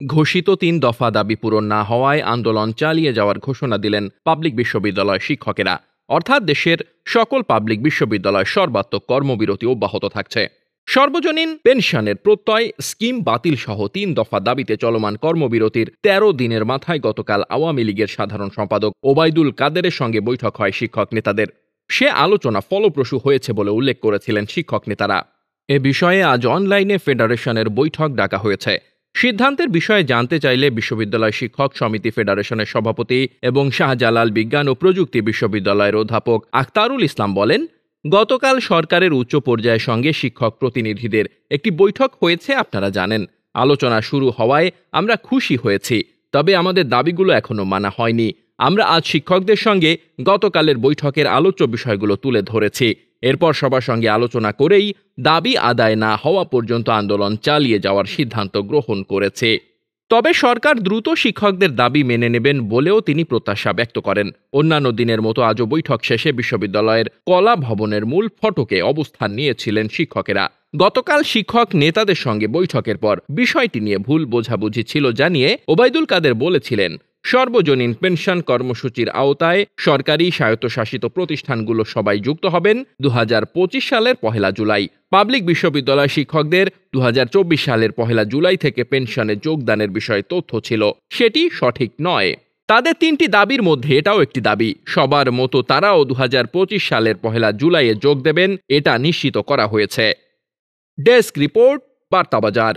ঘোষিত ৩ দফা দাবি পূরণ না হওয়ায় আন্দোলন চালিয়ে যাওয়ার ঘোষণা দিলেন পাবলিক বিশ্ববিদ্যালয় শিক্ষকেরা। অর্থাৎ দেশের সকল পাবলিক বিশ্ববিদ্যালয় সর্বাত্মক কর্মবিরতি অব্যাহত থাকছে। সর্বজনীন পেনশনের প্রত্যয় স্কিম বাতিল সহ ৩ দফা দাবিতে চলমান কর্মবিরতির ১৩ দিনের মাথায় গতকাল আওয়ামী লীগের সাধারণ সম্পাদক ওবায়দুল কাদেরের সঙ্গে বৈঠক হয় শিক্ষক নেতাদের। সে আলোচনা ফলপ্রসূ হয়েছে বলে উল্লেখ করেছিলেন শিক্ষক নেতারা। এ বিষয়ে আজ অনলাইনে ফেডারেশনের বৈঠক ডাকা হয়েছে। সিদ্ধান্তের বিষয়ে জানতে চাইলে বিশ্ববিদ্যালয় শিক্ষক সমিতি ফেডারেশনের সভাপতি এবং শাহজালাল বিজ্ঞান ও প্রযুক্তি বিশ্ববিদ্যালয়ের অধ্যাপক আখতারুল ইসলাম বলেন, গতকাল সরকারের উচ্চ পর্যায়ের সঙ্গে শিক্ষক প্রতিনিধিদের একটি বৈঠক হয়েছে, আপনারা জানেন। আলোচনা শুরু হওয়ায় আমরা খুশি হয়েছি, তবে আমাদের দাবিগুলো এখনো মানা হয়নি। আমরা আজ শিক্ষকদের সঙ্গে গতকালের বৈঠকের আলোচ্য বিষয়গুলো তুলে ধরেছি। এরপর সবার সঙ্গে আলোচনা করেই দাবি আদায় না হওয়া পর্যন্ত আন্দোলন চালিয়ে যাওয়ার সিদ্ধান্ত গ্রহণ করেছে। তবে সরকার দ্রুত শিক্ষকদের দাবি মেনে নেবেন বলেও তিনি প্রত্যাশা ব্যক্ত করেন। অন্যান্য দিনের মতো আজও বৈঠক শেষে বিশ্ববিদ্যালয়ের কলা ভবনের মূল ফটকে অবস্থান নিয়েছিলেন শিক্ষকেরা। গতকাল শিক্ষক নেতাদের সঙ্গে বৈঠকের পর বিষয়টি নিয়ে ভুল বোঝাবুঝি ছিল জানিয়ে ওবায়দুল কাদের বলেছিলেন, সর্বজনীন পেনশন কর্মসূচির আওতায় সরকারি স্বায়ত্তশাসিত প্রতিষ্ঠানগুলো সবাই যুক্ত হবেন ২০২৫ সালের ১ জুলাই। পাবলিক বিশ্ববিদ্যালয় শিক্ষকদের ২০২৪ সালের ১ জুলাই থেকে পেনশনে যোগদানের বিষয়ে তথ্য ছিল, সেটি সঠিক নয়। তাদের ৩টি দাবির মধ্যে এটাও একটি দাবি। সবার মতো তারাও ২০২৫ সালের ১ জুলাইয়ে যোগ দেবেন, এটা নিশ্চিত করা হয়েছে। Desk report, বার্তাবাজার।